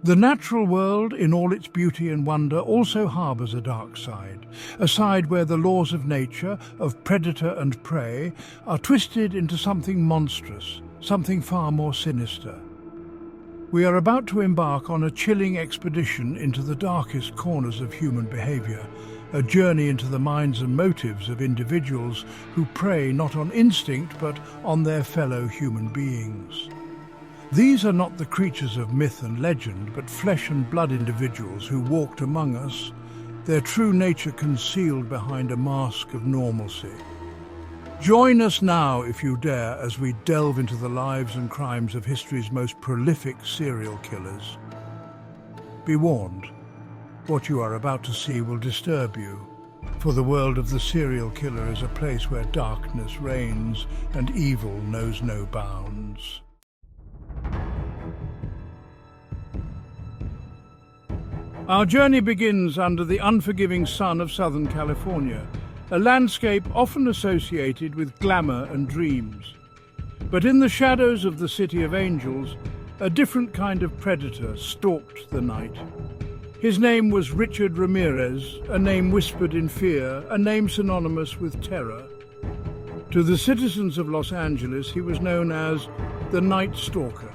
The natural world, in all its beauty and wonder, also harbours a dark side, a side where the laws of nature, of predator and prey, are twisted into something monstrous, something far more sinister. We are about to embark on a chilling expedition into the darkest corners of human behaviour, a journey into the minds and motives of individuals who prey not on instinct but on their fellow human beings. These are not the creatures of myth and legend, but flesh and blood individuals who walked among us, their true nature concealed behind a mask of normalcy. Join us now, if you dare, as we delve into the lives and crimes of history's most prolific serial killers. Be warned, what you are about to see will disturb you, for the world of the serial killer is a place where darkness reigns and evil knows no bounds. Our journey begins under the unforgiving sun of Southern California, a landscape often associated with glamour and dreams. But in the shadows of the City of Angels, a different kind of predator stalked the night. His name was Richard Ramirez, a name whispered in fear, a name synonymous with terror. To the citizens of Los Angeles, he was known as the Night Stalker.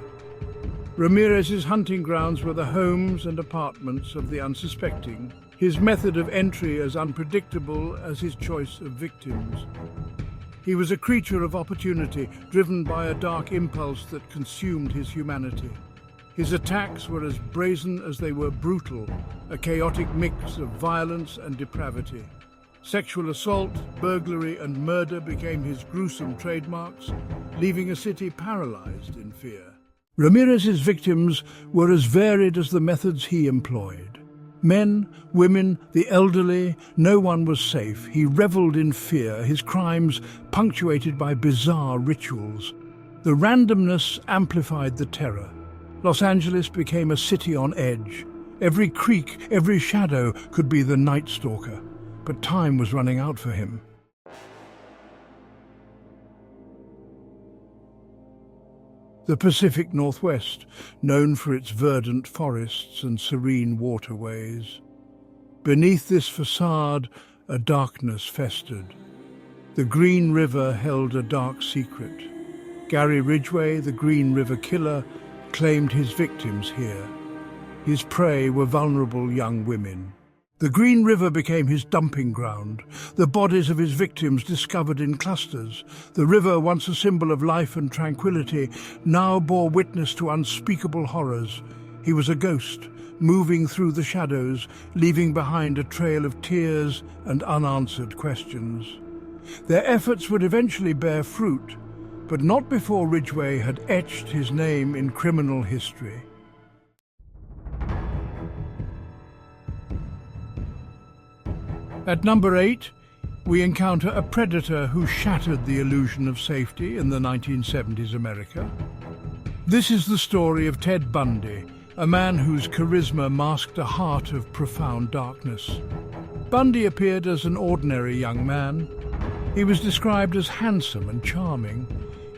Ramirez's hunting grounds were the homes and apartments of the unsuspecting, his method of entry as unpredictable as his choice of victims. He was a creature of opportunity, driven by a dark impulse that consumed his humanity. His attacks were as brazen as they were brutal, a chaotic mix of violence and depravity. Sexual assault, burglary, and murder became his gruesome trademarks, leaving a city paralyzed in fear. Ramirez's victims were as varied as the methods he employed. Men, women, the elderly, no one was safe. He reveled in fear, his crimes punctuated by bizarre rituals. The randomness amplified the terror. Los Angeles became a city on edge. Every creak, every shadow could be the Night Stalker. But time was running out for him. The Pacific Northwest, known for its verdant forests and serene waterways. Beneath this facade, a darkness festered. The Green River held a dark secret. Gary Ridgway, the Green River killer, claimed his victims here. His prey were vulnerable young women. The Green River became his dumping ground, the bodies of his victims discovered in clusters. The river, once a symbol of life and tranquility, now bore witness to unspeakable horrors. He was a ghost, moving through the shadows, leaving behind a trail of tears and unanswered questions. Their efforts would eventually bear fruit, but not before Ridgway had etched his name in criminal history. At number 8, we encounter a predator who shattered the illusion of safety in the 1970s America. This is the story of Ted Bundy, a man whose charisma masked a heart of profound darkness. Bundy appeared as an ordinary young man. He was described as handsome and charming,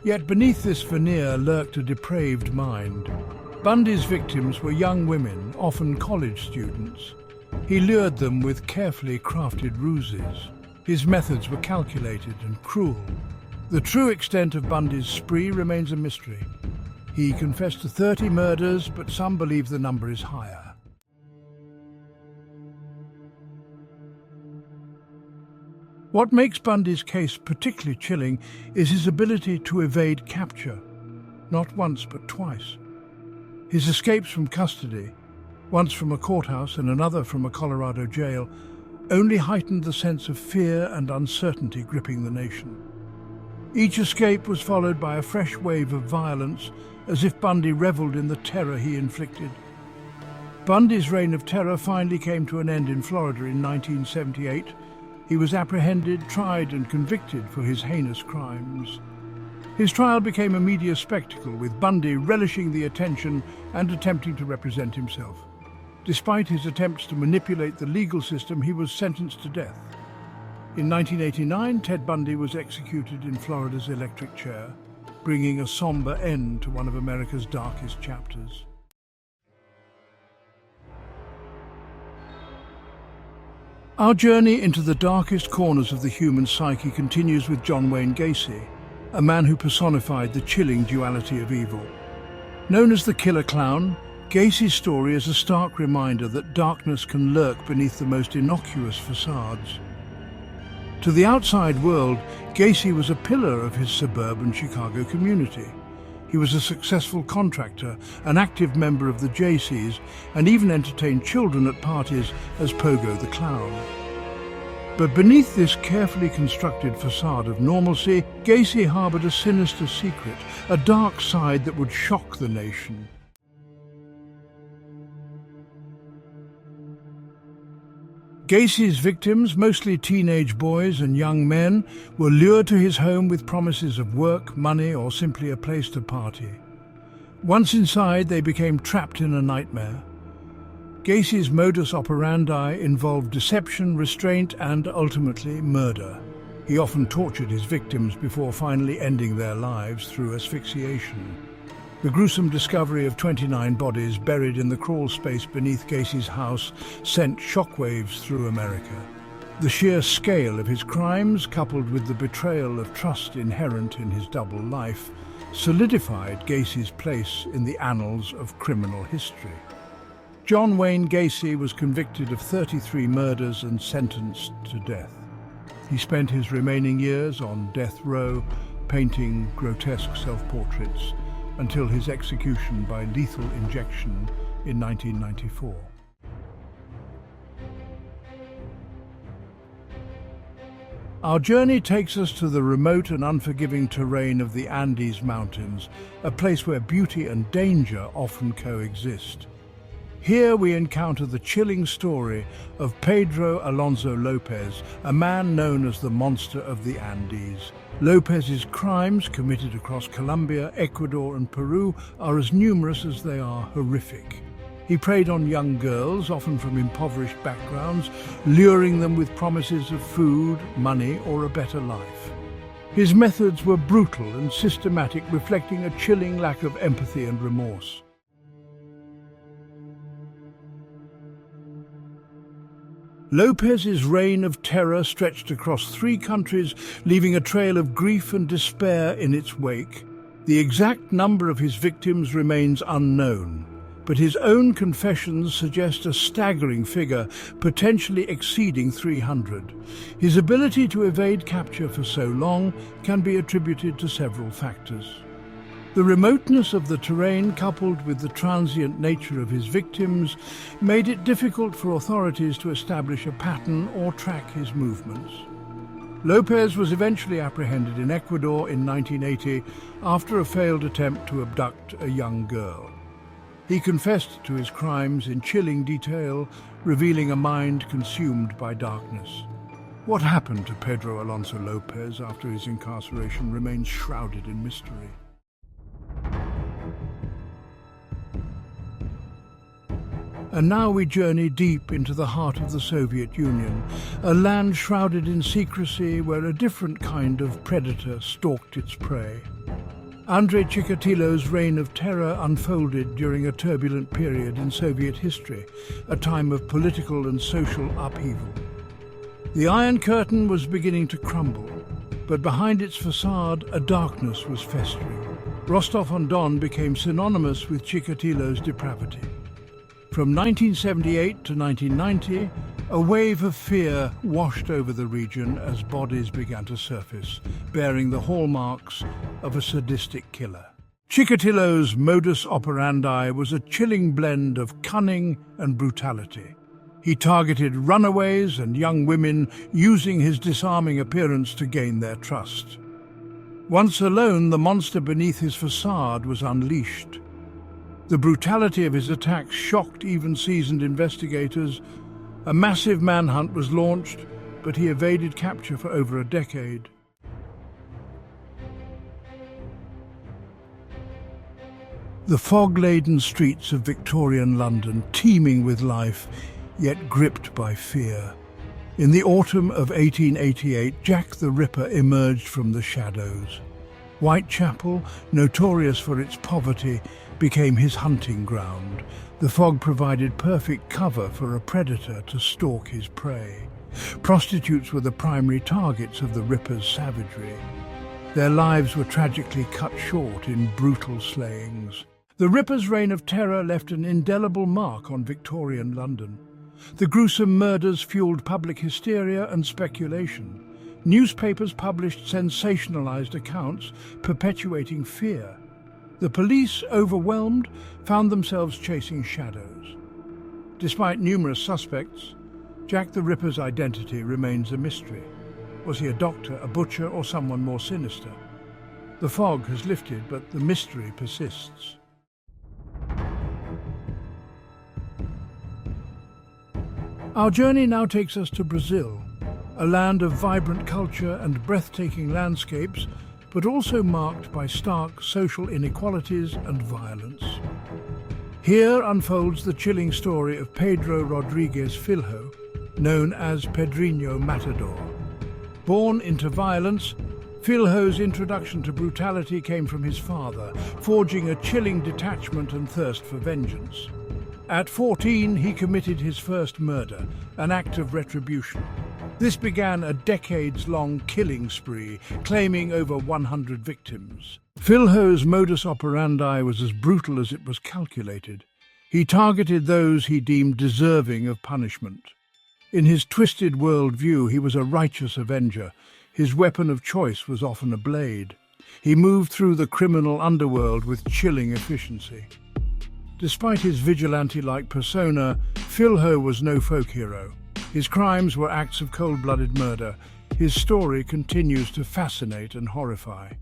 yet beneath this veneer lurked a depraved mind. Bundy's victims were young women, often college students. He lured them with carefully crafted ruses. His methods were calculated and cruel. The true extent of Bundy's spree remains a mystery. He confessed to 30 murders, but some believe the number is higher. What makes Bundy's case particularly chilling is his ability to evade capture, not once but twice. His escapes from custody, once from a courthouse and another from a Colorado jail, only heightened the sense of fear and uncertainty gripping the nation. Each escape was followed by a fresh wave of violence, as if Bundy reveled in the terror he inflicted. Bundy's reign of terror finally came to an end in Florida in 1978. He was apprehended, tried and convicted for his heinous crimes. His trial became a media spectacle, with Bundy relishing the attention and attempting to represent himself. Despite his attempts to manipulate the legal system, he was sentenced to death. In 1989, Ted Bundy was executed in Florida's electric chair, bringing a somber end to one of America's darkest chapters. Our journey into the darkest corners of the human psyche continues with John Wayne Gacy, a man who personified the chilling duality of evil. Known as the Killer Clown, Gacy's story is a stark reminder that darkness can lurk beneath the most innocuous facades. To the outside world, Gacy was a pillar of his suburban Chicago community. He was a successful contractor, an active member of the JCs, and even entertained children at parties as Pogo the Clown. But beneath this carefully constructed facade of normalcy, Gacy harbored a sinister secret, a dark side that would shock the nation. Gacy's victims, mostly teenage boys and young men, were lured to his home with promises of work, money, or simply a place to party. Once inside, they became trapped in a nightmare. Gacy's modus operandi involved deception, restraint, and ultimately murder. He often tortured his victims before finally ending their lives through asphyxiation. The gruesome discovery of 29 bodies buried in the crawl space beneath Gacy's house sent shockwaves through America. The sheer scale of his crimes, coupled with the betrayal of trust inherent in his double life, solidified Gacy's place in the annals of criminal history. John Wayne Gacy was convicted of 33 murders and sentenced to death. He spent his remaining years on death row, painting grotesque self-portraits, until his execution by lethal injection in 1994. Our journey takes us to the remote and unforgiving terrain of the Andes Mountains, a place where beauty and danger often coexist. Here we encounter the chilling story of Pedro Alonso López, a man known as the Monster of the Andes. López's crimes, committed across Colombia, Ecuador and Peru, are as numerous as they are horrific. He preyed on young girls, often from impoverished backgrounds, luring them with promises of food, money or a better life. His methods were brutal and systematic, reflecting a chilling lack of empathy and remorse. López's reign of terror stretched across 3 countries, leaving a trail of grief and despair in its wake. The exact number of his victims remains unknown, but his own confessions suggest a staggering figure, potentially exceeding 300. His ability to evade capture for so long can be attributed to several factors. The remoteness of the terrain, coupled with the transient nature of his victims, made it difficult for authorities to establish a pattern or track his movements. López was eventually apprehended in Ecuador in 1980 after a failed attempt to abduct a young girl. He confessed to his crimes in chilling detail, revealing a mind consumed by darkness. What happened to Pedro Alonso López after his incarceration remains shrouded in mystery. And now we journey deep into the heart of the Soviet Union, a land shrouded in secrecy where a different kind of predator stalked its prey. Andrei Chikatilo's reign of terror unfolded during a turbulent period in Soviet history, a time of political and social upheaval. The Iron Curtain was beginning to crumble, but behind its facade a darkness was festering. Rostov-on-Don became synonymous with Chikatilo's depravity. From 1978 to 1990, a wave of fear washed over the region as bodies began to surface, bearing the hallmarks of a sadistic killer. Chikatilo's modus operandi was a chilling blend of cunning and brutality. He targeted runaways and young women, using his disarming appearance to gain their trust. Once alone, the monster beneath his facade was unleashed. The brutality of his attacks shocked even seasoned investigators. A massive manhunt was launched, but he evaded capture for over a decade. The fog-laden streets of Victorian London, teeming with life, yet gripped by fear. In the autumn of 1888, Jack the Ripper emerged from the shadows. Whitechapel, notorious for its poverty, became his hunting ground. The fog provided perfect cover for a predator to stalk his prey. Prostitutes were the primary targets of the Ripper's savagery. Their lives were tragically cut short in brutal slayings. The Ripper's reign of terror left an indelible mark on Victorian London. The gruesome murders fueled public hysteria and speculation. Newspapers published sensationalized accounts, perpetuating fear. The police, overwhelmed, found themselves chasing shadows. Despite numerous suspects, Jack the Ripper's identity remains a mystery. Was he a doctor, a butcher, or someone more sinister? The fog has lifted, but the mystery persists. Our journey now takes us to Brazil, a land of vibrant culture and breathtaking landscapes, but also marked by stark social inequalities and violence. Here unfolds the chilling story of Pedro Rodrigues Filho, known as Pedrinho Matador. Born into violence, Filho's introduction to brutality came from his father, forging a chilling detachment and thirst for vengeance. At 14, he committed his first murder, an act of retribution. This began a decades-long killing spree, claiming over 100 victims. Filho's modus operandi was as brutal as it was calculated. He targeted those he deemed deserving of punishment. In his twisted worldview, he was a righteous avenger. His weapon of choice was often a blade. He moved through the criminal underworld with chilling efficiency. Despite his vigilante-like persona, Filho was no folk hero. His crimes were acts of cold-blooded murder. His story continues to fascinate and horrify.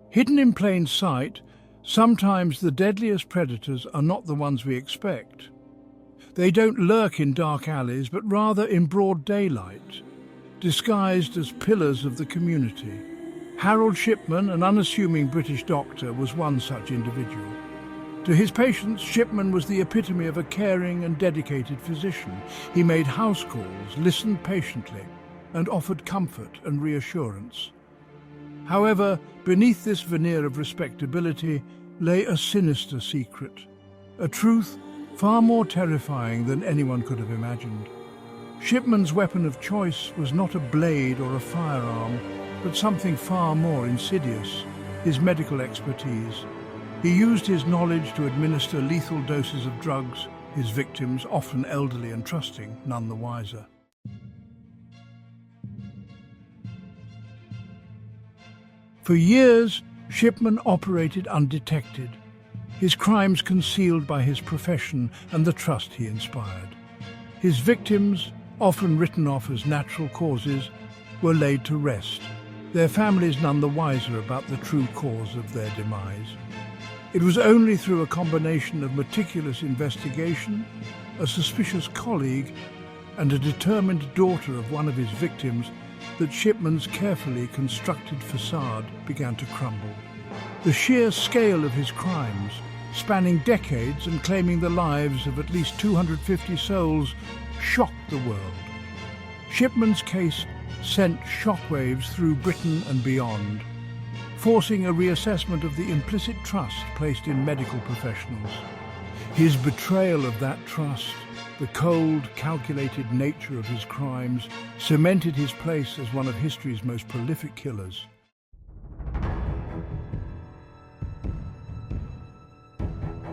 Hidden in plain sight, sometimes the deadliest predators are not the ones we expect. They don't lurk in dark alleys, but rather in broad daylight, disguised as pillars of the community. Harold Shipman, an unassuming British doctor, was one such individual. To his patients, Shipman was the epitome of a caring and dedicated physician. He made house calls, listened patiently, and offered comfort and reassurance. However, beneath this veneer of respectability lay a sinister secret, a truth far more terrifying than anyone could have imagined. Shipman's weapon of choice was not a blade or a firearm, but something far more insidious, his medical expertise. He used his knowledge to administer lethal doses of drugs, his victims, often elderly and trusting, none the wiser. For years, Shipman operated undetected, his crimes concealed by his profession and the trust he inspired. His victims, often written off as natural causes, were laid to rest, their families none the wiser about the true cause of their demise. It was only through a combination of meticulous investigation, a suspicious colleague, and a determined daughter of one of his victims that Shipman's carefully constructed facade began to crumble. The sheer scale of his crimes, spanning decades and claiming the lives of at least 250 souls, shocked the world. Shipman's case sent shockwaves through Britain and beyond, forcing a reassessment of the implicit trust placed in medical professionals. His betrayal of that trust, the cold, calculated nature of his crimes, cemented his place as one of history's most prolific killers.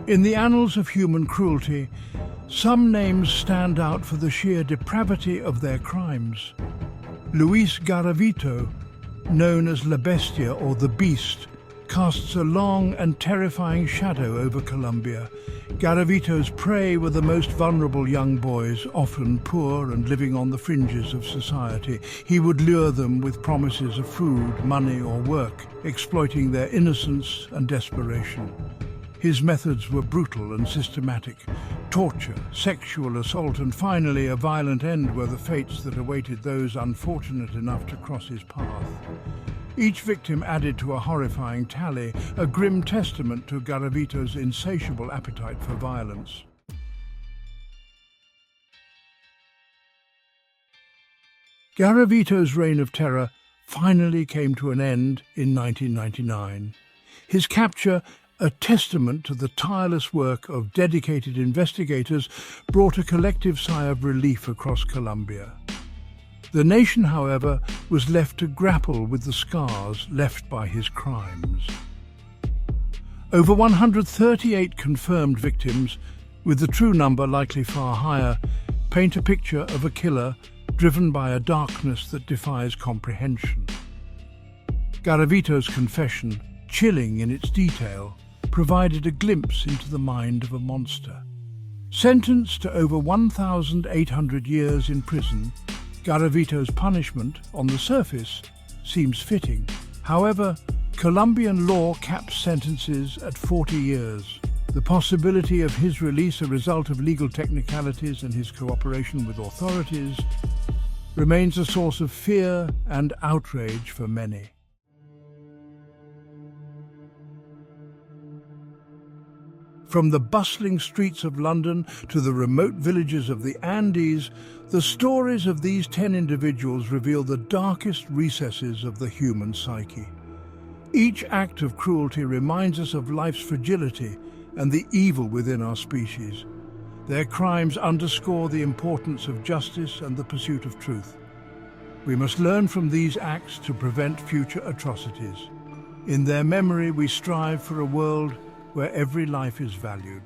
In the annals of human cruelty, some names stand out for the sheer depravity of their crimes. Luis Garavito, known as La Bestia or the Beast, casts a long and terrifying shadow over Colombia. Garavito's prey were the most vulnerable young boys, often poor and living on the fringes of society. He would lure them with promises of food, money or work, exploiting their innocence and desperation. His methods were brutal and systematic. Torture, sexual assault, and finally a violent end were the fates that awaited those unfortunate enough to cross his path. Each victim added to a horrifying tally, a grim testament to Garavito's insatiable appetite for violence. Garavito's reign of terror finally came to an end in 1999. His capture, A testament to the tireless work of dedicated investigators, brought a collective sigh of relief across Colombia. The nation, however, was left to grapple with the scars left by his crimes. Over 138 confirmed victims, with the true number likely far higher, paint a picture of a killer driven by a darkness that defies comprehension. Garavito's confession, chilling in its detail, provided a glimpse into the mind of a monster. Sentenced to over 1,800 years in prison, Garavito's punishment, on the surface, seems fitting. However, Colombian law caps sentences at 40 years. The possibility of his release, a result of legal technicalities and his cooperation with authorities, remains a source of fear and outrage for many. From the bustling streets of London to the remote villages of the Andes, the stories of these 10 individuals reveal the darkest recesses of the human psyche. Each act of cruelty reminds us of life's fragility and the evil within our species. Their crimes underscore the importance of justice and the pursuit of truth. We must learn from these acts to prevent future atrocities. In their memory, we strive for a world where every life is valued.